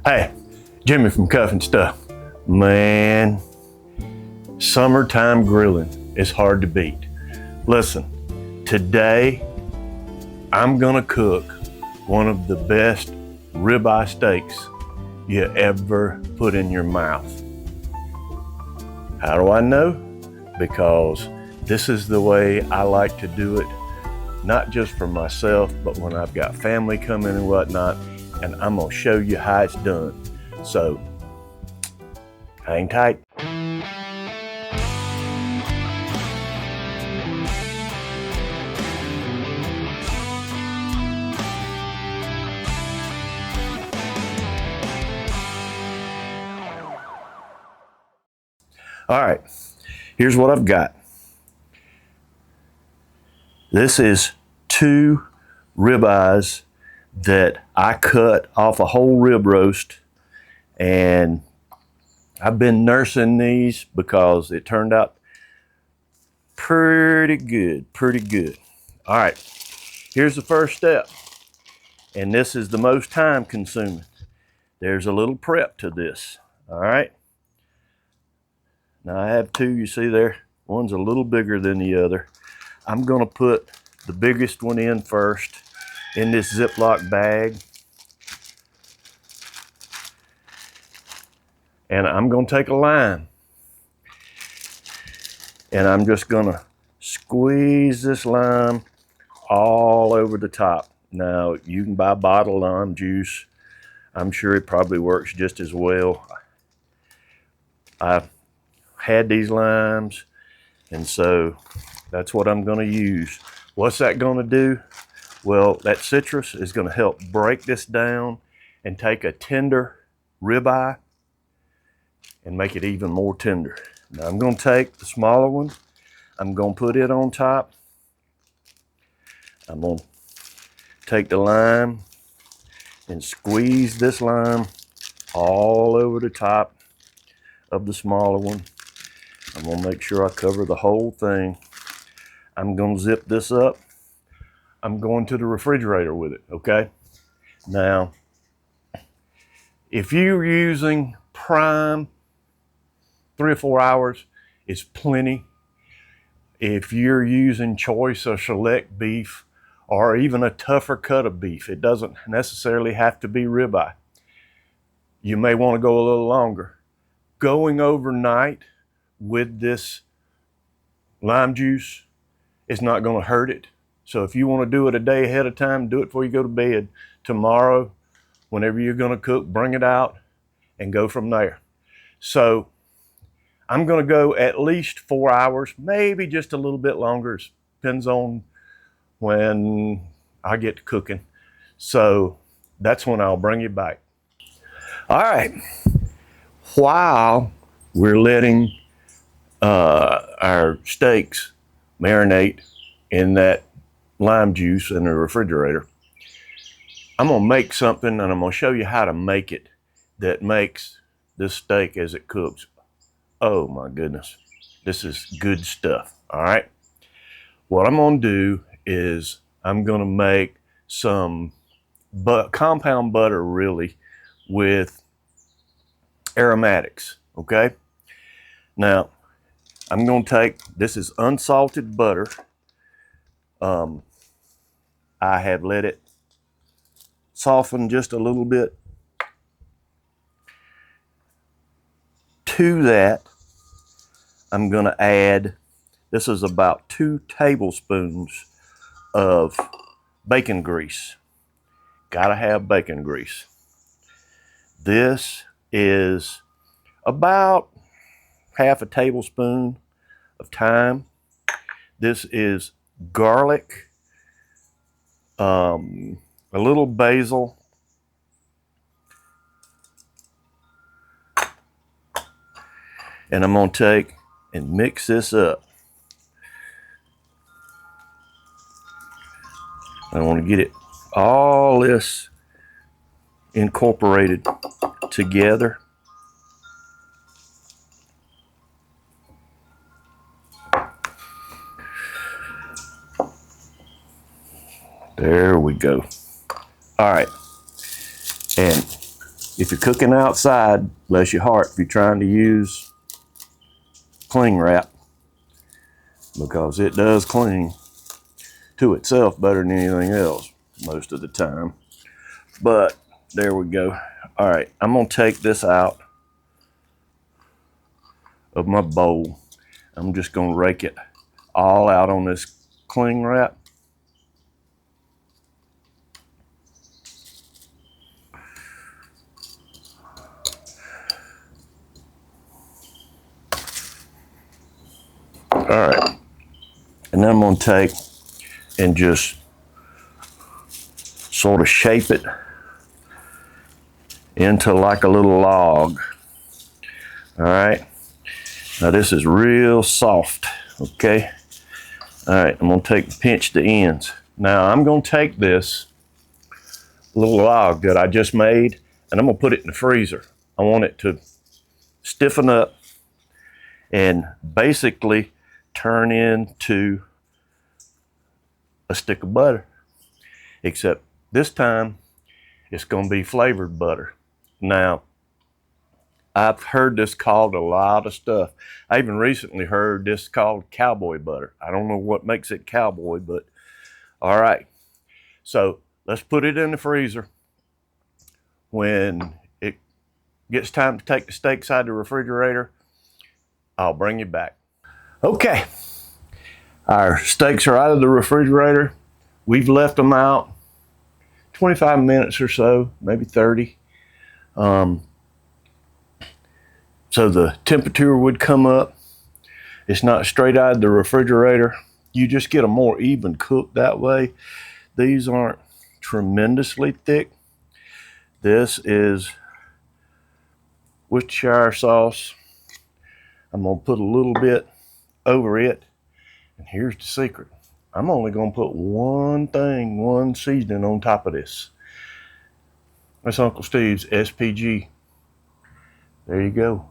Hey, Jimmy from Cuff and Stuff. Man, summertime grilling is hard to beat. Listen, today I'm gonna cook one of the best ribeye steaks you ever put in your mouth. How do I know? Because this is the way I like to do it, not just for myself, but when I've got family coming and whatnot, and I'm gonna show you how it's done. So, hang tight. All right, here's what I've got. This is 2 ribeyes that I cut off a whole rib roast, and I've been nursing these because it turned out pretty good. All right, here's the first step, and this is the most time consuming. There's a little prep to this, all right? Now I have 2, you see there? One's a little bigger than the other. I'm gonna put the biggest one in first in this Ziploc bag. And I'm gonna take a lime and I'm just gonna squeeze this lime all over the top. Now you can buy bottled lime juice. I'm sure it probably works just as well. I've had these limes, and so that's what I'm gonna use. What's that gonna do? Well, that citrus is gonna help break this down and take a tender ribeye and make it even more tender. Now I'm gonna take the smaller one, I'm gonna put it on top. I'm gonna take the lime and squeeze this lime all over the top of the smaller one. I'm gonna make sure I cover the whole thing. I'm gonna zip this up. I'm going to the refrigerator with it, okay? Now, if you're using prime, 3 or 4 hours is plenty. If you're using choice or select beef, or even a tougher cut of beef, it doesn't necessarily have to be ribeye. You may want to go a little longer. Going overnight with this lime juice is not going to hurt it. So if you want to do it a day ahead of time, do it before you go to bed. Tomorrow, whenever you're going to cook, bring it out and go from there. So I'm going to go at least 4 hours, maybe just a little bit longer. It depends on when I get to cooking. So that's when I'll bring you back. All right. While we're letting our steaks marinate in that lime juice in the refrigerator, I'm gonna make something, and I'm gonna show you how to make it that makes this steak as it cooks. Oh my goodness, this is good stuff. All right, what I'm gonna do is I'm gonna make some compound butter, really, with aromatics. Okay, now I'm gonna take, this is unsalted butter. I have let it soften just a little bit. To that, I'm gonna add, this is about 2 tablespoons of bacon grease. Gotta have bacon grease. This is about half a tablespoon of thyme. This is garlic, a little basil, and I'm gonna take and mix this up. I want to get it, all this incorporated together. There we go. All right, and if you're cooking outside, bless your heart, if you're trying to use cling wrap, because it does cling to itself better than anything else most of the time. But there we go. All right, I'm gonna take this out of my bowl. I'm just gonna rake it all out on this cling wrap. All right, and then I'm gonna take and just sort of shape it into like a little log. All right, now this is real soft, okay? All right, I'm gonna pinch the ends. Now I'm gonna take this little log that I just made and I'm gonna put it in the freezer. I want it to stiffen up and basically turn into a stick of butter, except this time it's gonna be flavored butter. Now, I've heard this called a lot of stuff. I even recently heard this called cowboy butter. I don't know what makes it cowboy, but all right. So let's put it in the freezer. When it gets time to take the steaks out of the refrigerator, I'll bring you back. Okay, our steaks are out of the refrigerator. We've left them out 25 minutes or so, maybe 30. So the temperature would come up. It's not straight out of the refrigerator. You just get a more even cook that way. These aren't tremendously thick. This is Worcestershire sauce. I'm gonna put a little bit over it. And here's the secret. I'm only gonna put one seasoning on top of this. That's Uncle Steve's SPG. There you go.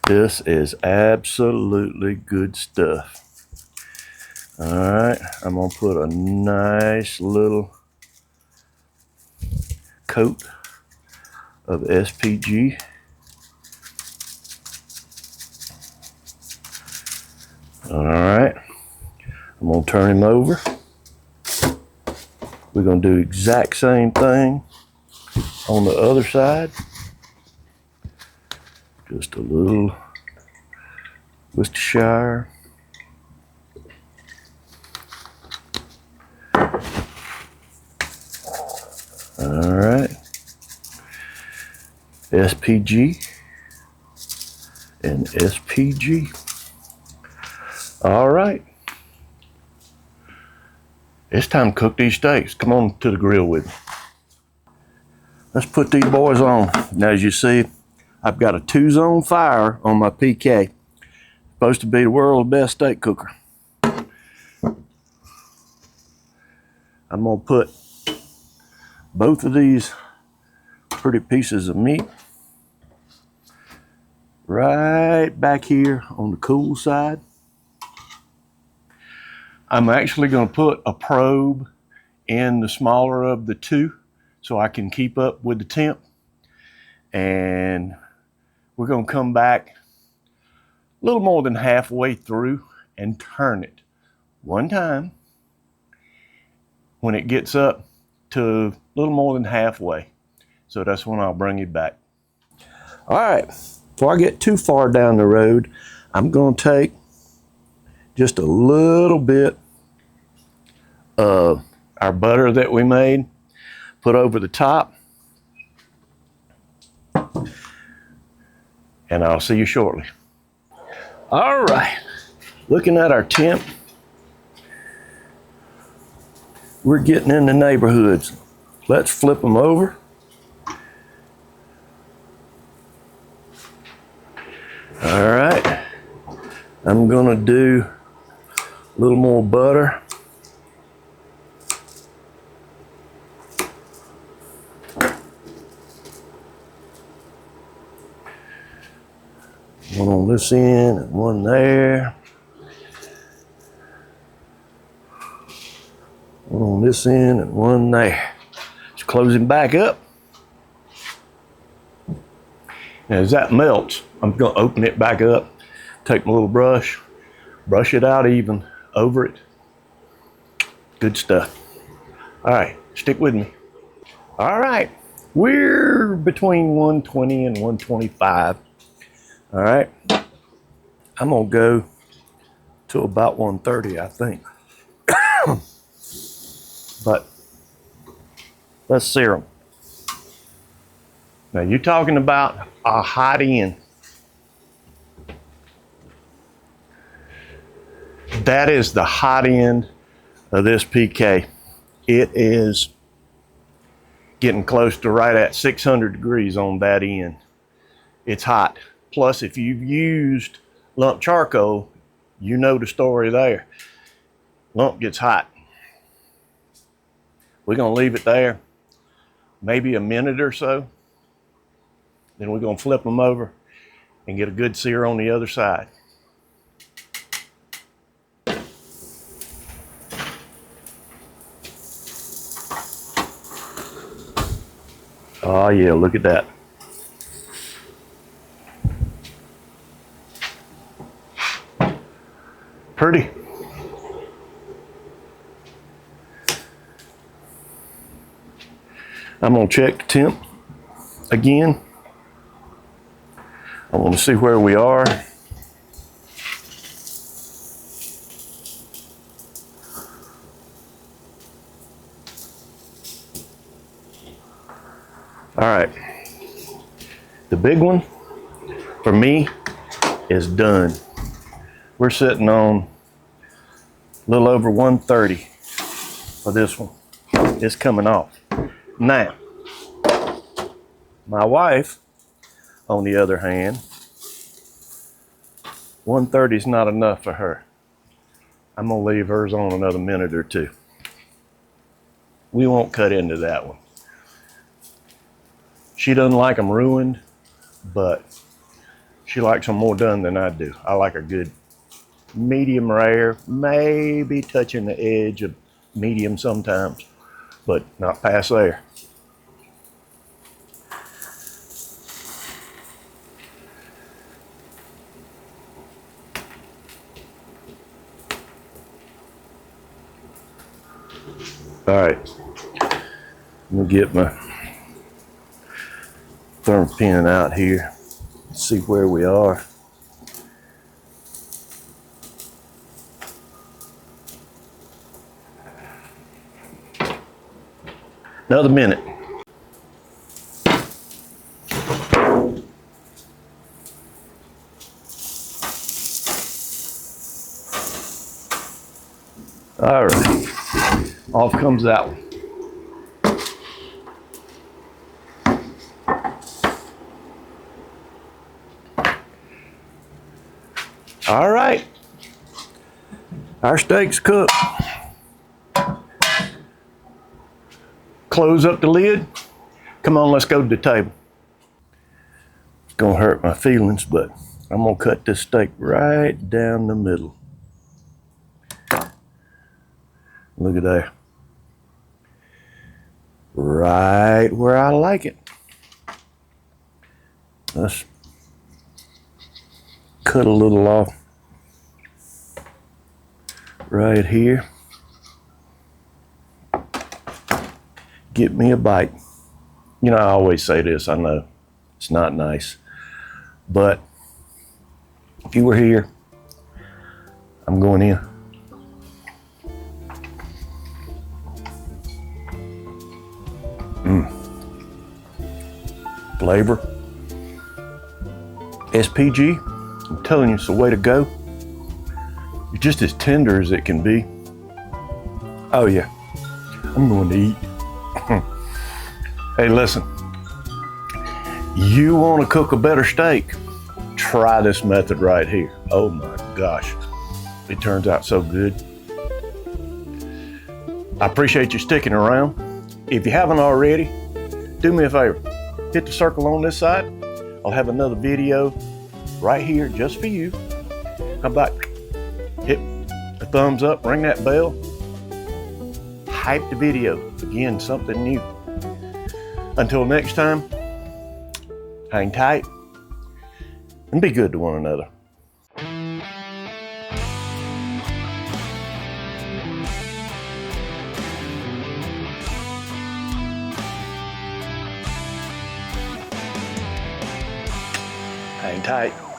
This is absolutely good stuff. All right, I'm gonna put a nice little coat of SPG. All right, I'm gonna turn him over. We're gonna do exact same thing on the other side. Just a little Worcestershire. All right. SPG and SPG. All right. It's time to cook these steaks. Come on to the grill with me. Let's put these boys on. Now, as you see, I've got a 2-zone fire on my PK. Supposed to be the world's best steak cooker. I'm gonna put both of these pretty pieces of meat right back here on the cool side. I'm actually gonna put a probe in the smaller of the two so I can keep up with the temp. And we're gonna come back a little more than halfway through and turn it one time. When it gets up to a little more than halfway. So that's when I'll bring you back. All right, before I get too far down the road, I'm gonna take just a little bit of our butter that we made, put over the top, and I'll see you shortly. All right, looking at our temp, we're getting in the neighborhoods. Let's flip them over. All right, I'm gonna do a little more butter. One on this end and one there. One on this end and one there. Just closing back up. Now, as that melts, I'm gonna open it back up, take my little brush, brush it out even over it. Good stuff. All right, stick with me. All right, we're between 120 and 125. All right, I'm gonna go to about 130, I think. But let's sear them. Now, you're talking about a hot end. That is the hot end of this PK. It is getting close to right at 600 degrees on that end. It's hot. Plus, if you've used lump charcoal, you know the story there. Lump gets hot. We're gonna leave it there maybe a minute or so. Then we're gonna flip them over and get a good sear on the other side. Oh yeah, look at that. Pretty. I'm gonna check the temp again. I want to see where we are. All right, the big one for me is done. We're sitting on a little over 130 for this one. It's coming off. Now, my wife, on the other hand, 130 is not enough for her. I'm gonna leave hers on another minute or two. We won't cut into that one. She doesn't like them ruined, but she likes them more done than I do. I like a good medium rare, maybe touching the edge of medium sometimes, but not past there. All right, I'm gonna get my thermal pin out here, see where we are. Another minute. All right, off comes that one. All right, our steak's cooked. Close up the lid. Come on, let's go to the table. It's gonna hurt my feelings, but I'm gonna cut this steak right down the middle. Look at that. Right where I like it. Let's cut a little off right here. Get me a bite. You know, I always say this, I know it's not nice, but if you were here, I'm going in. Flavor. SPG, I'm telling you, it's the way to go. You're just as tender as it can be. Oh yeah, I'm going to eat. Hey, listen, you want to cook a better steak? Try this method right here. Oh my gosh, it turns out so good. I appreciate you sticking around. If you haven't already, do me a favor, hit the circle on this side. I'll have another video right here just for you. How about hit a thumbs up, ring that bell, hype the video. Again, something new. Until next time, hang tight, and be good to one another. Hang tight.